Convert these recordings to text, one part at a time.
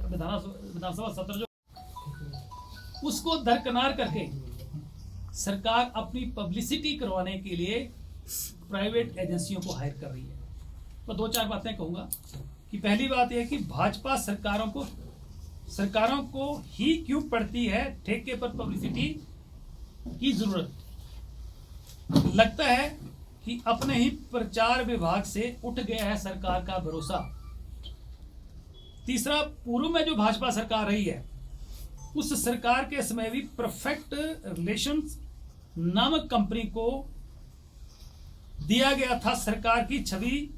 विधानसभा सत्र जो उसको दरकिनार करके सरकार अपनी पब्लिसिटी करवाने के लिए प्राइवेट एजेंसियों को हायर कर रही है। तो दो चार बातें कहूँगा कि पहली बात यह कि भाजपा सरकारों को ही क्यों पड़ती है ठेके पर पब्लिसिटी की जरूरत। लगता है कि अपने ही प्रचार विभाग से उठ गया है सरकार का भरोसा। तीसरा, पूर्व में जो भाजपा सरकार रही है उस सरकार के समय भी परफेक्ट रिलेशंस नामक कंपनी को दिया गया था सरकार की छवि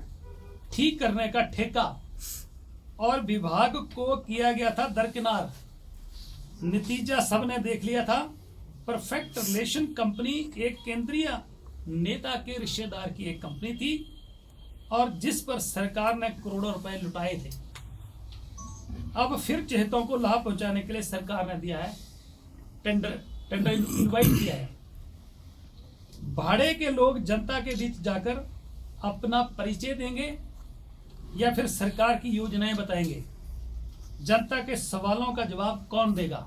ठीक करने का ठेका और विभाग को किया गया था दरकिनार। नतीजा सबने देख लिया था। परफेक्ट रिलेशन कंपनी एक केंद्रीय नेता के रिश्तेदार की एक कंपनी थी और जिस पर सरकार ने करोड़ों रुपए लुटाए थे। अब फिर चहेतों को लाभ पहुंचाने के लिए सरकार ने दिया है टेंडर इनवाइट किया है। भाड़े के लोग जनता के बीच जाकर अपना परिचय देंगे या फिर सरकार की योजनाएं बताएंगे। जनता के सवालों का जवाब कौन देगा।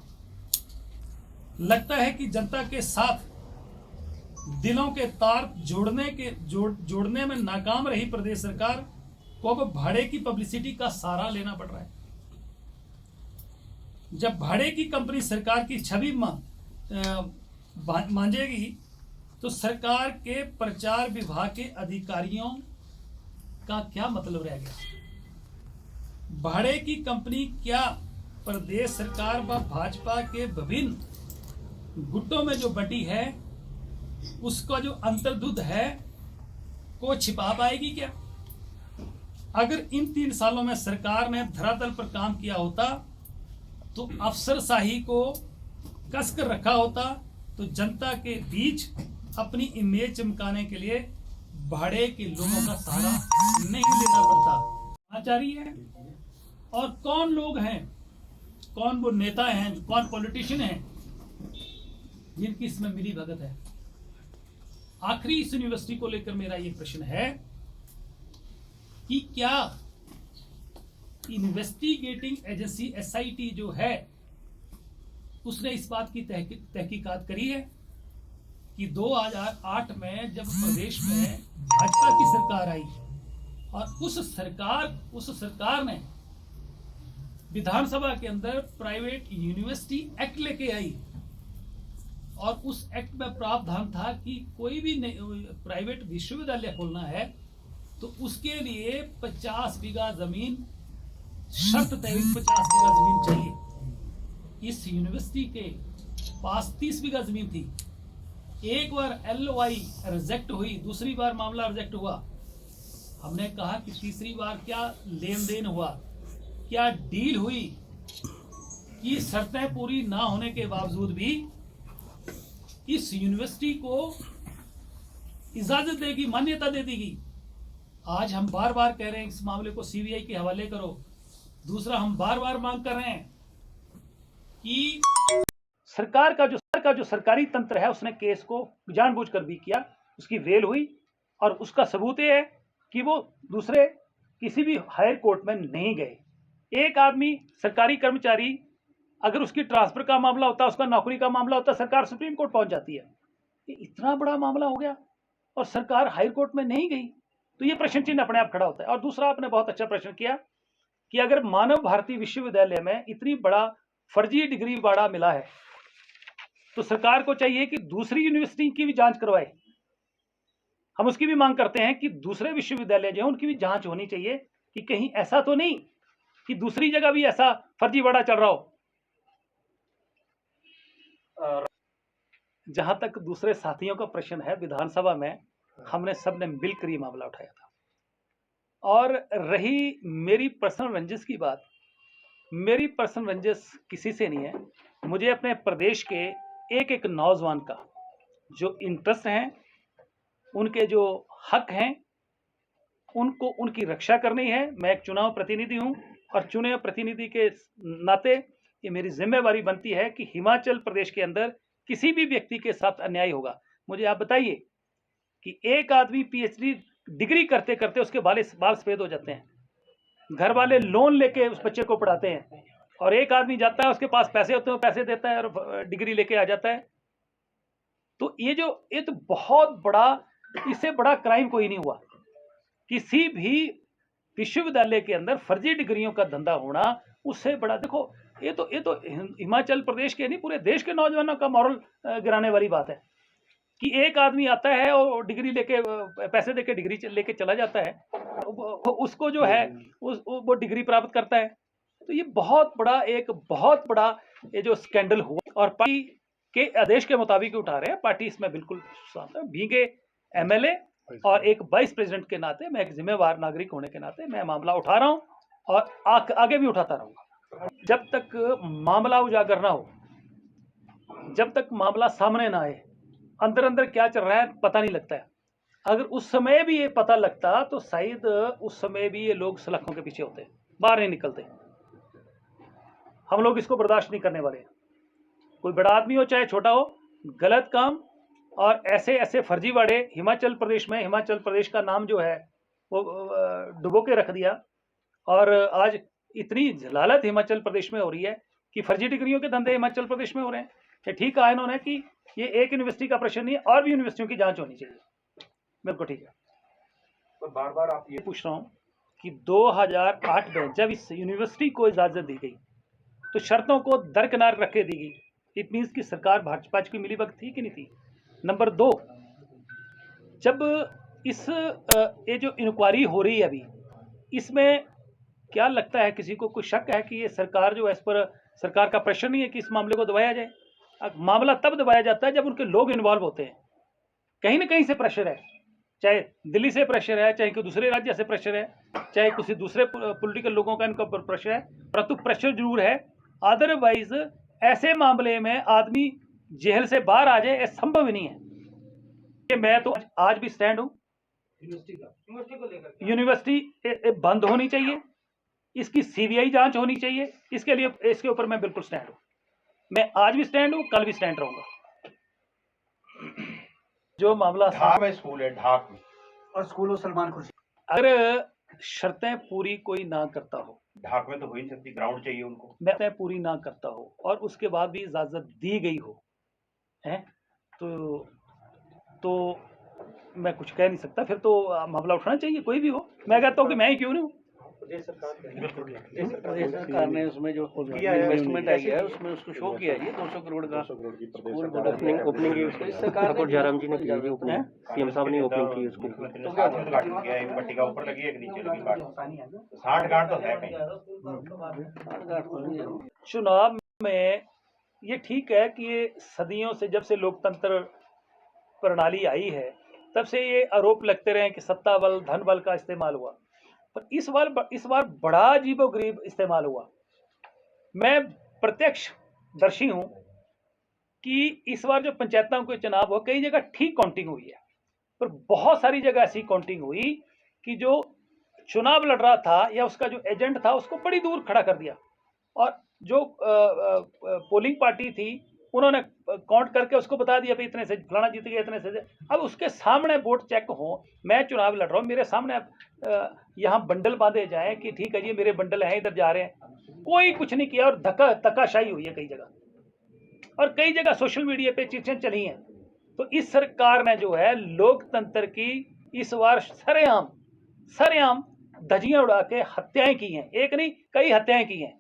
लगता है कि जनता के साथ दिलों के तार जोड़ने में नाकाम रही प्रदेश सरकार को अब भाड़े की पब्लिसिटी का सहारा लेना पड़ रहा है। जब भाड़े की कंपनी सरकार की छवि मांझेगी तो सरकार के प्रचार विभाग के अधिकारियों का क्या मतलब रह गया। भाड़े की कंपनी क्या प्रदेश सरकार व भाजपा के विभिन्न गुटों में जो बटी है उसका जो अंतर्दुध है को छिपा पाएगी क्या। अगर इन 3 सालों में सरकार ने धरातल पर काम किया होता तो अफसरशाही को कसकर रखा होता तो जनता के बीच अपनी इमेज चमकाने के लिए भाड़े के लोगों का सहारा नहीं लेना पड़ता। आचार्य है और कौन लोग हैं, कौन वो नेता हैं, कौन पॉलिटिशियन हैं जिनकी इसमें मिली भगत है। आखिरी इस यूनिवर्सिटी को लेकर मेरा ये प्रश्न है कि क्या इन्वेस्टिगेटिंग एजेंसी SIT जो है उसने इस बात की तहकीकात करी है कि 2008 में जब प्रदेश में भाजपा की सरकार आई और उस सरकार ने विधानसभा के अंदर प्राइवेट यूनिवर्सिटी एक्ट लेके आई और उस एक्ट में प्रावधान था कि कोई भी प्राइवेट विश्वविद्यालय खोलना है तो उसके लिए 50 बीघा जमीन शर्त तय 50 बीघा जमीन चाहिए। इस यूनिवर्सिटी के पास 30 बीघा जमीन थी। एक बार LOI रिजेक्ट हुई, दूसरी बार मामला रिजेक्ट हुआ। हमने कहा कि तीसरी बार क्या लेन देन हुआ, क्या डील हुई कि शर्तें पूरी ना होने के बावजूद भी इस यूनिवर्सिटी को इजाजत देगी, मान्यता दे देगी। आज हम बार बार कह रहे हैं इस मामले को CBI के हवाले करो। दूसरा, हम बार बार मांग कर रहे हैं कि सरकार का जो सरकारी तंत्र है उसने केस को जानबूझकर भी किया, उसकी वेल हुई और उसका सबूत ये है कि वो दूसरे किसी भी हायर कोर्ट में नहीं गए। एक आदमी सरकारी कर्मचारी अगर उसकी ट्रांसफर का मामला होता, उसका नौकरी का मामला होता, सरकार सुप्रीम कोर्ट पहुंच जाती है। ये इतना बड़ा मामला हो गया और सरकार हाई कोर्ट में नहीं गई, तो ये प्रश्न चिन्ह अपने आप खड़ा होता है। और दूसरा, आपने बहुत अच्छा प्रश्न किया कि अगर मानव भारती विश्वविद्यालय में इतनी बड़ा फर्जी डिग्री वाड़ा मिला है तो सरकार को चाहिए कि दूसरी यूनिवर्सिटी की भी जांच करवाए। हम उसकी भी मांग करते हैं कि दूसरे विश्वविद्यालय जो है उनकी भी जांच होनी चाहिए कि कहीं ऐसा तो नहीं कि दूसरी जगह भी ऐसा फर्जीवाड़ा चल रहा हो। जहां तक दूसरे साथियों का प्रश्न है, विधानसभा में हमने सबने मिलकर ये मामला उठाया था। और रही मेरी पर्सनल रंजिश की बात, मेरी पर्सनल रंजिश किसी से नहीं है। मुझे अपने प्रदेश के एक नौजवान का जो इंटरेस्ट हैं, उनके जो हक हैं, उनकी रक्षा करनी है। मैं एक चुनाव प्रतिनिधि हूं और चुने प्रतिनिधि के नाते ये मेरी जिम्मेवारी बनती है कि हिमाचल प्रदेश के अंदर किसी भी व्यक्ति के साथ अन्याय होगा। मुझे आप बताइए कि एक आदमी PhD डिग्री करते करते उसके बाल सफेद हो जाते हैं, घर वाले लोन लेके उस बच्चे को पढ़ाते हैं, और एक आदमी जाता है, उसके पास पैसे होते हैं, पैसे देता है और डिग्री लेके आ जाता है। तो ये तो बहुत बड़ा, इससे बड़ा क्राइम कोई नहीं हुआ। किसी भी विश्वविद्यालय के अंदर फर्जी डिग्रियों का धंधा होना, उससे बड़ा, देखो ये तो हिमाचल प्रदेश के नहीं, पूरे देश के नौजवानों का मॉरल गिराने वाली बात है कि एक आदमी आता है और डिग्री लेके, पैसे देके डिग्री लेके चला जाता है, उसको जो है वो डिग्री प्राप्त करता है। तो ये बहुत बड़ा ये जो स्कैंडल हुआ, और पार्टी के आदेश के मुताबिक उठा रहे हैं। पार्टी इसमें बिल्कुल भीगे एमएलए और एक वाइस प्रेसिडेंट के नाते, मैं एक जिम्मेवार नागरिक होने के नाते मैं मामला उठा रहा हूं और आगे भी उठाता रहूंगा जब तक मामला उजागर ना हो, जब तक मामला सामने ना आए। अंदर अंदर क्या चल रहा है पता नहीं लगता है। अगर उस समय भी ये पता लगता तो शायद उस समय भी ये लोग सलाखों के पीछे होते, बाहर नहीं निकलते। हम लोग इसको बर्दाश्त नहीं करने वाले। कोई बड़ा आदमी हो चाहे छोटा हो, गलत काम और ऐसे फर्जीवाड़े हिमाचल प्रदेश का नाम जो है वो डुबो के रख दिया। और आज इतनी जलालत हिमाचल प्रदेश में हो रही है कि फर्जी डिग्रियों के धंधे हिमाचल प्रदेश में हो रहे हैं। ये ठीक कहा इन्होंने कि ये एक यूनिवर्सिटी का प्रश्न नहीं है, और भी यूनिवर्सिटियों की जांच होनी चाहिए। बिल्कुल ठीक है। तो बार बार आप ये पूछ रहा हूँ कि 2008 में जब इस यूनिवर्सिटी को इजाजत दी गई तो शर्तों को दरकिनार रख के दी गई। इट मीन्स की सरकार भाजपा की मिली भगत थी कि नहीं थी। नंबर 2, जब ये जो इंक्वायरी हो रही है अभी, इसमें क्या लगता है किसी को, कोई शक है कि ये सरकार जो है, इस पर सरकार का प्रेशर नहीं है कि इस मामले को दबाया जाए? मामला तब दबाया जाता है जब उनके लोग इन्वॉल्व होते हैं। कहीं ना कहीं से प्रेशर है, चाहे दिल्ली से प्रेशर है, चाहे कोई दूसरे राज्य से प्रेशर है, चाहे किसी दूसरे पॉलिटिकल लोगों का इनका प्रेशर है, परंतु प्रेशर जरूर है। अदरवाइज ऐसे मामले में आदमी जेल से बाहर आ जाए, ऐसा संभव ही नहीं है। मैं तो आज भी स्टैंड हूं, यूनिवर्सिटी बंद होनी चाहिए, इसकी सीबीआई जांच होनी चाहिए, इसके ऊपर मैं बिल्कुल स्टैंड हूं। मैं आज भी स्टैंड हूं, कल भी स्टैंड रहूंगा। जो मामला ढाक में स्कूल है, ढाक में, और स्कूल सलमान खुर्शीद, अगर शर्तें पूरी कोई ना करता हो, ढाक में तो हो ही नहीं सकती, ग्राउंड चाहिए उनको, शर्तें पूरी ना करता हो और उसके बाद भी इजाजत दी गई हो, है तो मैं कुछ कह नहीं सकता। फिर तो मामला उठाना चाहिए, कोई भी हो। मैं कहता हूँ कि मैं ही क्यों नहीं हूँ। प्रदेश सरकार ने उसमें जो इन्वेस्टमेंट आई है उसमें उसको शो किया है 200 करोड़ का ओपनिंग की उसको इस सरकार ठाकुर जयराम जी ने किया जी ओपनिंग, सीएम साहब ने ओपनिंग की उसको। तो क्या उद्घाटन किया है? पट्टी का ऊपर लगी है कि नीचे लगी गार्ड? 60 गार्ड तो है कहीं। चुनाव में ये ठीक है कि ये सदियों से, जब से लोकतंत्र प्रणाली आई है तब से ये आरोप लगते रहे कि सत्ता बल धन बल का इस्तेमाल हुआ, पर इस बार बड़ा अजीबोगरीब इस्तेमाल हुआ। मैं प्रत्यक्षदर्शी हूं कि इस बार जो पंचायतों के चुनाव हो, कई जगह ठीक काउंटिंग हुई है, पर बहुत सारी जगह ऐसी काउंटिंग हुई कि जो चुनाव लड़ रहा था या उसका जो एजेंट था उसको बड़ी दूर खड़ा कर दिया, और जो पोलिंग पार्टी थी उन्होंने काउंट करके उसको बता दिया भाई इतने से फलाना जीत गया, इतने से। अब उसके सामने वोट चेक हो, मैं चुनाव लड़ रहा हूँ, मेरे सामने यहाँ बंडल बांधे जाएं कि ठीक है जी मेरे बंडल हैं, इधर जा रहे हैं। कोई कुछ नहीं किया, और धक्काशाही हुई है कई जगह, और कई जगह सोशल मीडिया पे चीजें चली हैं। तो इस सरकार ने जो है लोकतंत्र की इस बार सरेआम धज्जियां उड़ा के हत्याएं की हैं, एक नहीं कई हत्याएं की हैं।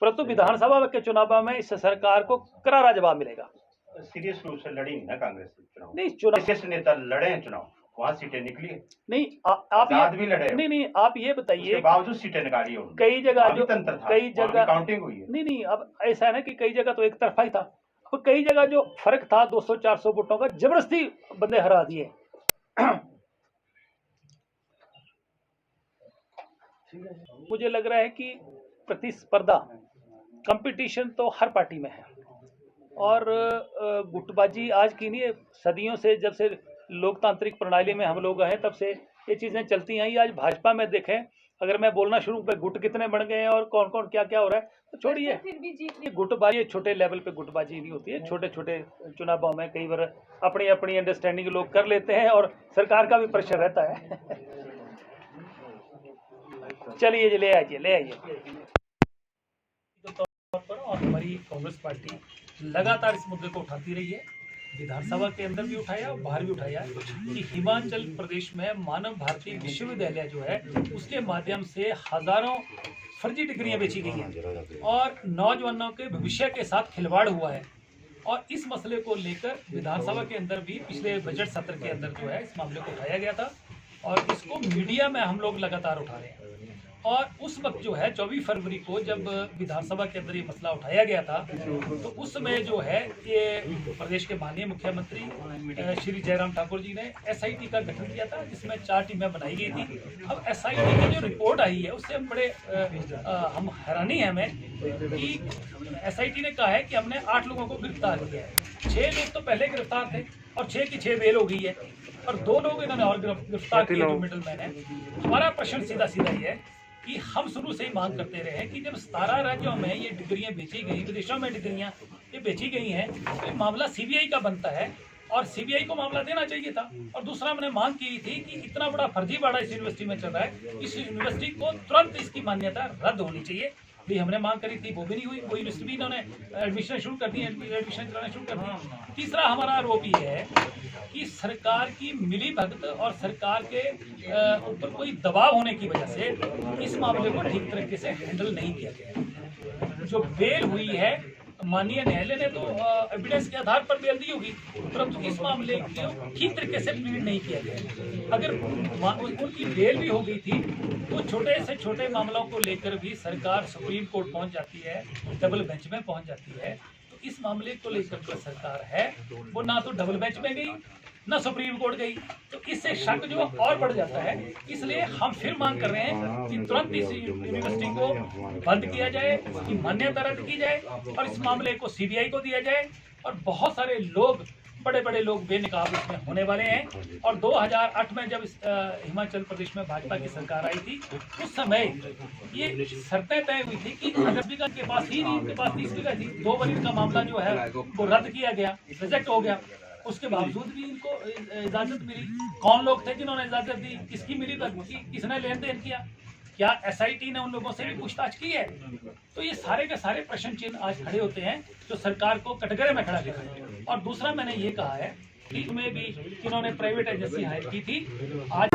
परंतु विधानसभा के चुनाव में इस सरकार को करारा जवाब मिलेगा। सीरियस रूप से लड़ी ना कांग्रेस चुनाव, नहीं चुनाव नेता लड़े हैं चुनाव, वहाँ सीटें निकली है। नहीं आप ये भी लड़े, नहीं आप ये बताइए, बावजूद सीटें निकाली है कई जगह जो कई जगह काउंटिंग हुई है। नहीं अब ऐसा है ना कि कई जगह तो एक तरफा ही था, और कई जगह जो फर्क था 200-400 वोटों का, जबरदस्ती बंदे हरा दिए। मुझे लग रहा है कि प्रतिस्पर्धा, कंपटीशन तो हर पार्टी में है, और गुटबाजी आज की नहीं है, सदियों से, जब से लोकतांत्रिक प्रणाली में हम लोग आए तब से ये चीज़ें चलती आई। आज भाजपा में देखें, अगर मैं बोलना शुरू पे गुट कितने बन गए हैं और कौन कौन क्या क्या हो रहा है, तो छोड़िए। ये गुटबाजी छोटे लेवल पे गुटबाजी नहीं होती है, छोटे छोटे चुनावों में कई बार अपनी अपनी अंडरस्टैंडिंग लोग कर लेते हैं और सरकार का भी प्रेशर रहता है। चलिए जी, ले आइए। तौर पर और हमारी कांग्रेस पार्टी लगातार इस मुद्दे को उठाती रही है, विधानसभा के अंदर भी उठाया और बाहर भी उठाया कि हिमाचल प्रदेश में मानव भारती विश्वविद्यालय जो है उसके माध्यम से हजारों फर्जी डिग्रियां बेची गई हैं और नौजवानों के भविष्य के साथ खिलवाड़ हुआ है। और इस मसले को लेकर विधानसभा के अंदर भी पिछले बजट सत्र के अंदर जो है इस मामले को उठाया गया था और इसको मीडिया में हम लोग लगातार उठा रहे हैं। और उस वक्त जो है 24 फरवरी को जब विधानसभा के अंदर ये मसला उठाया गया था तो उस समय जो है ये प्रदेश के माननीय मुख्यमंत्री श्री जयराम ठाकुर जी ने एसआईटी का गठन किया था जिसमें 4 टीमें बनाई गई थी। अब एसआईटी की जो रिपोर्ट आई है उससे हम बड़े हम हैरानी है हमें कि एसआईटी ने कहा है कि हमने 8 लोगों को गिरफ्तार किया है। 6 लोग तो पहले गिरफ्तार थे और 6 की 6 बेल हो गई है और 2 लोग इन्होंने और गिरफ्तार किए जो मिडल मैन है। हमारा प्रश्न सीधा ये है कि हम शुरू से ही मांग करते रहे कि जब 17 राज्यों में ये डिग्रियां बेची गई, विदेशों में डिग्रियां ये बेची गई हैं, तो ये मामला सीबीआई का बनता है और सीबीआई को मामला देना चाहिए था। और दूसरा मैंने मांग की थी कि इतना बड़ा फर्जीवाड़ा इस यूनिवर्सिटी में चल रहा है, इस यूनिवर्सिटी को तुरंत इसकी मान्यता रद्द होनी चाहिए। भी हमने मांग करी थी, वो भी नहीं हुई। वो यूनिवर्सिटी भी इन्होंने एडमिशन शुरू कर दी, एडमिशन चलाना शुरू कर दी। तीसरा हमारा आरोप ये है कि सरकार की मिली भगत और सरकार के ऊपर कोई दबाव होने की वजह से इस मामले को ठीक तरीके से हैंडल नहीं किया गया। जो बेल हुई है माननीय न्यायालय ने तो एविडेंस के आधार पर बेल दी होगी, परंतु इस मामले को ठीक तरीके से प्लीड नहीं किया गया। अगर उनकी बेल भी हो गई थी तो छोटे से छोटे मामलों को लेकर भी सरकार सुप्रीम कोर्ट पहुंच जाती है, डबल बेंच में पहुंच जाती है। तो इस मामले को लेकर जो सरकार है वो ना तो डबल बेंच में गई ना सुप्रीम कोर्ट गई, तो इससे शक जो और बढ़ जाता है। इसलिए हम फिर मांग कर रहे हैं कि तुरंत इस यूनिवर्सिटी को बंद किया जाए, इसकी मान्यता रद्द की जाए और इस मामले को सीबीआई को दिया जाए। और बहुत सारे लोग, बड़े लोग बेनकाब इसमें होने वाले हैं। और 2008 में जब हिमाचल प्रदेश में भाजपा की सरकार आई थी उस समय ये शर्तें तय हुई थी कि 10 बीघा के पास ही नहीं, उनके पास 30 बीघा थी। 2 वरीय का मामला जो है वो रद्द किया गया, रिजेक्ट हो गया। उसके बावजूद भी इनको इजाजत मिली। कौन लोग थे जिन्होंने इजाजत दी, किसकी मिली, किसने लेन देन किया, क्या एसआईटी ने उन लोगों से भी पूछताछ की है? तो ये सारे के सारे प्रश्न चिन्ह आज खड़े होते हैं जो सरकार को कटघरे में खड़ा दिखा है। और दूसरा मैंने ये कहा है कि तुम्हें भी इन्होंने प्राइवेट एजेंसी हायर की थी, आज